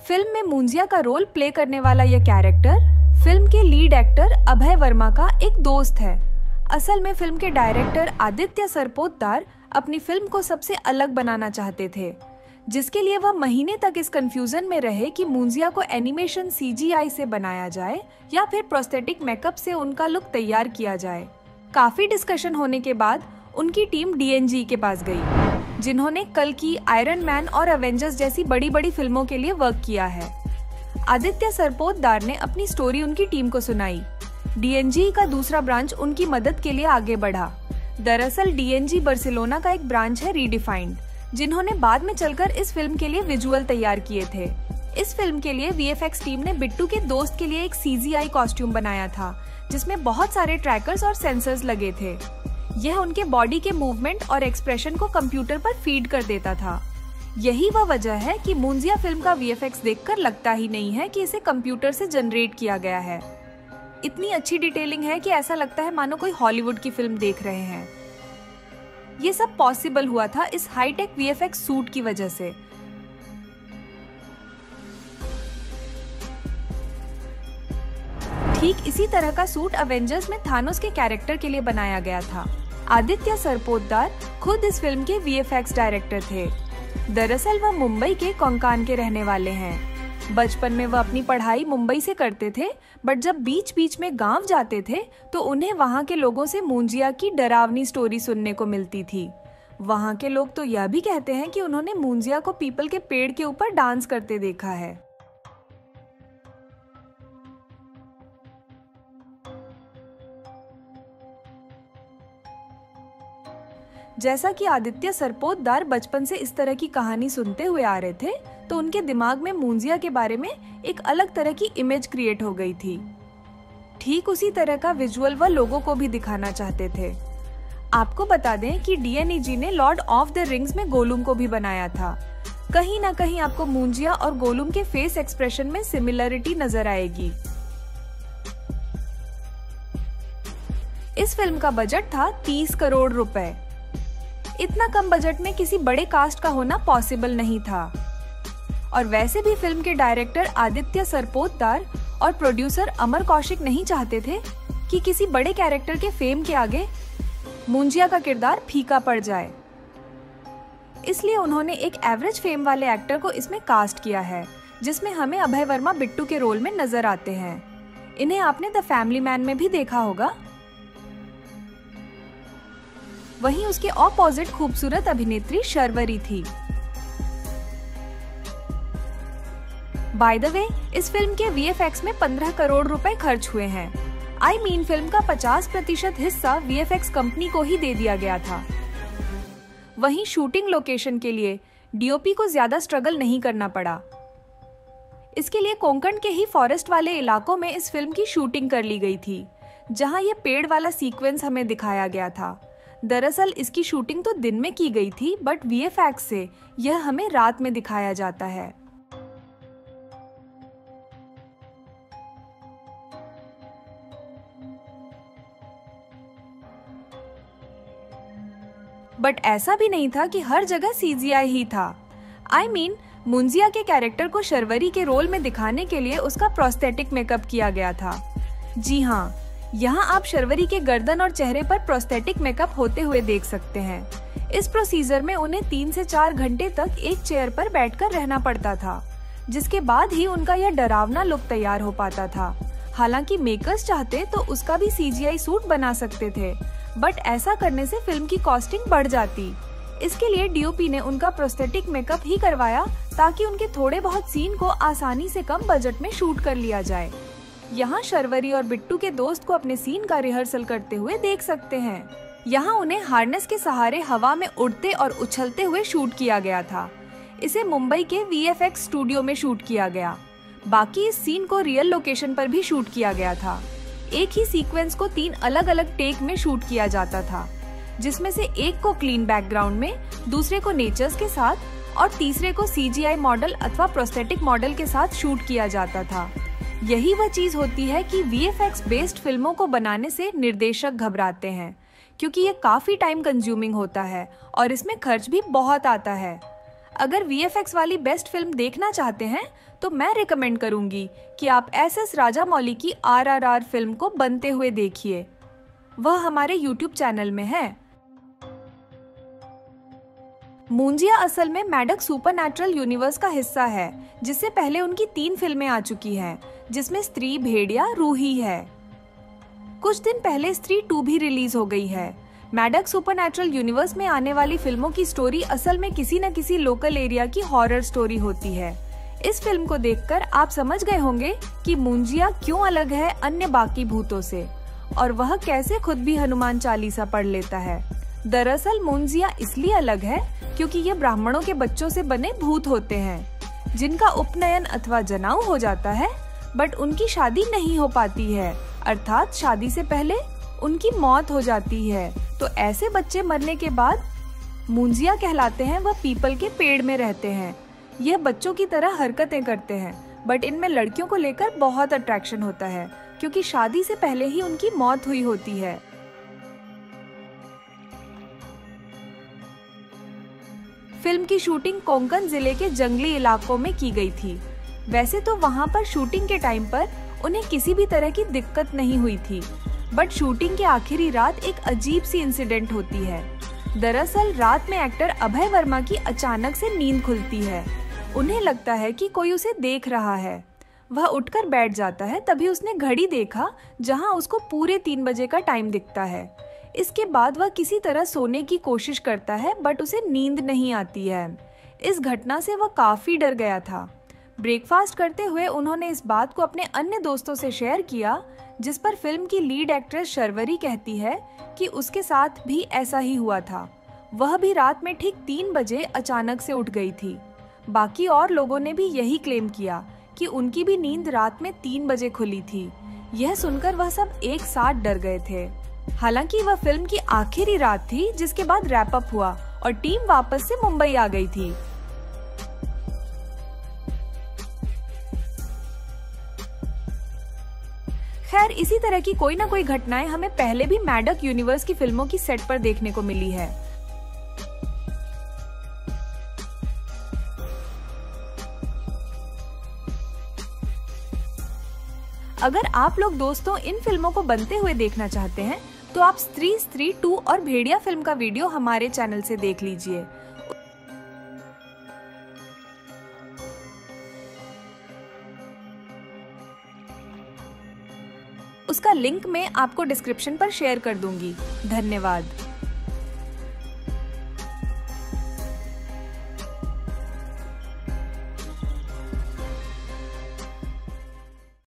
Film में मुंजिया का role play करने वाला यह कैरेक्टर फिल्म के लीड एक्टर अभय वर्मा का एक दोस्त है। असल में फिल्म के डायरेक्टर आदित्य सरपोतदार अपनी फिल्म को सबसे अलग बनाना चाहते थे, जिसके लिए वह महीने तक इस कंफ्यूजन में रहे कि मुंजिया को एनिमेशन CGI से बनाया जाए या फिर प्रोस्थेटिक मेकअप से उनका लुक तैयार किया जाए। काफी डिस्कशन होने के बाद उनकी टीम DNG के पास गई, जिन्होंने कल की आयरन मैन और अवेंजर्स जैसी बड़ी बड़ी फिल्मों के लिए वर्क किया है। आदित्य सरपोतदार ने अपनी स्टोरी उनकी टीम को सुनाई। DNG का दूसरा ब्रांच उनकी मदद के लिए आगे बढ़ा। दरअसल DNG बार्सिलोना का एक ब्रांच है रीडिफाइंड, जिन्होंने बाद में चलकर इस फिल्म के लिए विजुअल तैयार किए थे। इस फिल्म के लिए VFX टीम ने बिट्टू के दोस्त के लिए एक CGI कॉस्ट्यूम बनाया था, जिसमें बहुत सारे ट्रैकर्स और सेंसर्स लगे थे। यह उनके बॉडी के मूवमेंट और एक्सप्रेशन को कंप्यूटर पर फीड कर देता था। यही वह वजह है कि मुंजिया फिल्म का VFX देखकर लगता ही नहीं है कि इसे कंप्यूटर से जनरेट किया गया है। इतनी अच्छी डिटेलिंग है कि ऐसा लगता है मानो कोई हॉलीवुड की फिल्म देख रहे हैं। ये सब पॉसिबल हुआ था इस हाईटेक VFX सूट की वजह से। ठीक इसी तरह का सूट अवेंजर्स में थानोस के कैरेक्टर के लिए बनाया गया था। आदित्य सरपोतदार खुद इस फिल्म के VFX डायरेक्टर थे। दरअसल वह मुंबई के कोंकान के रहने वाले हैं। बचपन में वह अपनी पढ़ाई मुंबई से करते थे, बट जब बीच बीच में गांव जाते थे तो उन्हें वहां के लोगों से मुंजिया की डरावनी स्टोरी सुनने को मिलती थी। वहां के लोग तो यह भी कहते हैं कि उन्होंने मुंजिया को पीपल के पेड़ के ऊपर डांस करते देखा है। जैसा कि आदित्य सरपोतदार बचपन से इस तरह की कहानी सुनते हुए आ रहे थे, तो उनके दिमाग में मुंजिया के बारे में एक अलग तरह की इमेज क्रिएट हो गई थी। ठीक उसी तरह का विजुअल वह लोगों को भी दिखाना चाहते थे। आपको बता दें कि DNEG ने लॉर्ड ऑफ द रिंग्स में गोलुम को भी बनाया था। कहीं ना कहीं आपको मुंजिया और गोलुम के फेस एक्सप्रेशन में सिमिलरिटी नजर आएगी। इस फिल्म का बजट था 30 करोड़ रुपए। इतना कम बजट में किसी बड़े कास्ट का होना पॉसिबल नहीं था। और वैसे भी फिल्म के डायरेक्टर आदित्य सरपोतदार और प्रोड्यूसर अमर कौशिक नहीं चाहते थे कि किसी बड़े कैरेक्टर के फेम के आगे मुंजिया का किरदार फीका पड़ जाए। इसलिए उन्होंने एक एवरेज फेम वाले एक्टर को इसमें कास्ट किया है, जिसमें हमें अभय वर्मा बिट्टू के रोल में नजर आते हैं। इन्हें आपने द फैमिली मैन में भी देखा होगा। वहीं उसके ऑपोजिट खूबसूरत अभिनेत्री शर्वरी थी। बाय द वे, इस फिल्म के VFX में 15 करोड़ रुपए खर्च हुए हैं। फिल्म का 50% हिस्सा VFX कंपनी को ही दे दिया गया था। वहीं शूटिंग लोकेशन के लिए DOP को ज्यादा स्ट्रगल नहीं करना पड़ा। इसके लिए कोंकण के ही फॉरेस्ट वाले इलाकों में इस फिल्म की शूटिंग कर ली गई थी, जहां ये पेड़ वाला सीक्वेंस हमें दिखाया गया था। दरअसल इसकी शूटिंग तो दिन में की गई थी, बट VFX से यह हमें रात में दिखाया जाता है। बट ऐसा भी नहीं था कि हर जगह CGI ही था। मुंजिया के कैरेक्टर को शर्वरी के रोल में दिखाने के लिए उसका प्रोस्थेटिक मेकअप किया गया था। जी हाँ, यहाँ आप शर्वरी के गर्दन और चेहरे पर प्रोस्थेटिक मेकअप होते हुए देख सकते हैं। इस प्रोसीजर में उन्हें 3 से 4 घंटे तक एक चेयर पर बैठकर रहना पड़ता था, जिसके बाद ही उनका यह डरावना लुक तैयार हो पाता था। हालांकि मेकर्स चाहते तो उसका भी CGI सूट बना सकते थे, बट ऐसा करने से फिल्म की कॉस्टिंग बढ़ जाती। इसके लिए DOP ने उनका प्रोस्थेटिक मेकअप ही करवाया, ताकि उनके थोड़े बहुत सीन को आसानी से कम बजट में शूट कर लिया जाए। यहाँ शर्वरी और बिट्टू के दोस्त को अपने सीन का रिहर्सल करते हुए देख सकते हैं। यहाँ उन्हें हार्नेस के सहारे हवा में उड़ते और उछलते हुए शूट किया गया था। इसे मुंबई के VFX स्टूडियो में शूट किया गया। बाकी इस सीन को रियल लोकेशन पर भी शूट किया गया था। एक ही सीक्वेंस को 3 अलग अलग टेक में शूट किया जाता था, जिसमें से एक को क्लीन बैकग्राउंड में, दूसरे को नेचर्स के साथ और तीसरे को CGI मॉडल अथवा प्रोस्थेटिक मॉडल के साथ शूट किया जाता था। यही वह चीज होती है कि VFX बेस्ड फिल्मों को बनाने से निर्देशक घबराते हैं, क्योंकि ये काफी टाइम कंज्यूमिंग होता है और इसमें खर्च भी बहुत आता है। अगर VFX वाली बेस्ट फिल्म देखना चाहते हैं तो मैं रिकमेंड करूंगी कि आप SS राजामौली की RRR फिल्म को बनते हुए देखिए। वह हमारे YouTube चैनल में है। मुंजिया असल में मैडक सुपरनैचुरल यूनिवर्स का हिस्सा है, जिससे पहले उनकी 3 फिल्में आ चुकी हैं, जिसमें स्त्री, भेड़िया, रूही है। कुछ दिन पहले स्त्री 2 भी रिलीज हो गई है। मैडक सुपरनैचुरल यूनिवर्स में आने वाली फिल्मों की स्टोरी असल में किसी न किसी लोकल एरिया की हॉरर स्टोरी होती है। इस फिल्म को देखकर आप समझ गए होंगे कि मुंजिया क्यों अलग है अन्य बाकी भूतों से, और वह कैसे खुद भी हनुमान चालीसा पढ़ लेता है। दरअसल मुंजिया इसलिए अलग है क्योंकि ये ब्राह्मणों के बच्चों से बने भूत होते हैं, जिनका उपनयन अथवा जनाऊ हो जाता है, बट उनकी शादी नहीं हो पाती है, अर्थात शादी से पहले उनकी मौत हो जाती है। तो ऐसे बच्चे मरने के बाद मुंजिया कहलाते हैं। वह पीपल के पेड़ में रहते हैं। यह बच्चों की तरह हरकतें करते हैं, बट इनमें लड़कियों को लेकर बहुत अट्रैक्शन होता है, क्योंकि शादी से पहले ही उनकी मौत हुई होती है। फिल्म की शूटिंग कोंकण जिले के जंगली इलाकों में की गई थी। वैसे तो वहाँ पर शूटिंग के टाइम पर उन्हें किसी भी तरह की दिक्कत नहीं हुई थी, बट शूटिंग के आखिरी रात एक अजीब सी इंसिडेंट होती है। दरअसल रात में एक्टर अभय वर्मा की अचानक से नींद खुलती है। उन्हें लगता है कि कोई उसे देख रहा है। वह उठकर बैठ जाता है। तभी उसने घड़ी देखा, जहां उसको पूरे 3 बजे का टाइम दिखता है। इसके बाद वह किसी तरह सोने की कोशिश करता है, बट उसे नींद नहीं आती है। इस घटना से वह काफी डर गया था। ब्रेकफास्ट करते हुए उन्होंने इस बात को अपने अन्य दोस्तों से शेयर किया, जिस पर फिल्म की लीड एक्ट्रेस शर्वरी कहती है कि उसके साथ भी ऐसा ही हुआ था। वह भी रात में ठीक 3 बजे अचानक से उठ गई थी। बाकी और लोगों ने भी यही क्लेम किया कि उनकी भी नींद रात में 3 बजे खुली थी। यह सुनकर वह सब एक साथ डर गए थे। हालांकि वह फिल्म की आखिरी रात थी, जिसके बाद रैप अप हुआ और टीम वापस से मुंबई आ गई थी। खैर, इसी तरह की कोई ना कोई घटनाएं हमें पहले भी मैडक यूनिवर्स की फिल्मों की सेट पर देखने को मिली है। अगर आप लोग दोस्तों इन फिल्मों को बनते हुए देखना चाहते हैं तो आप स्त्री 2 और भेड़िया फिल्म का वीडियो हमारे चैनल से देख लीजिए। उसका लिंक मैं आपको डिस्क्रिप्शन पर शेयर कर दूंगी। धन्यवाद।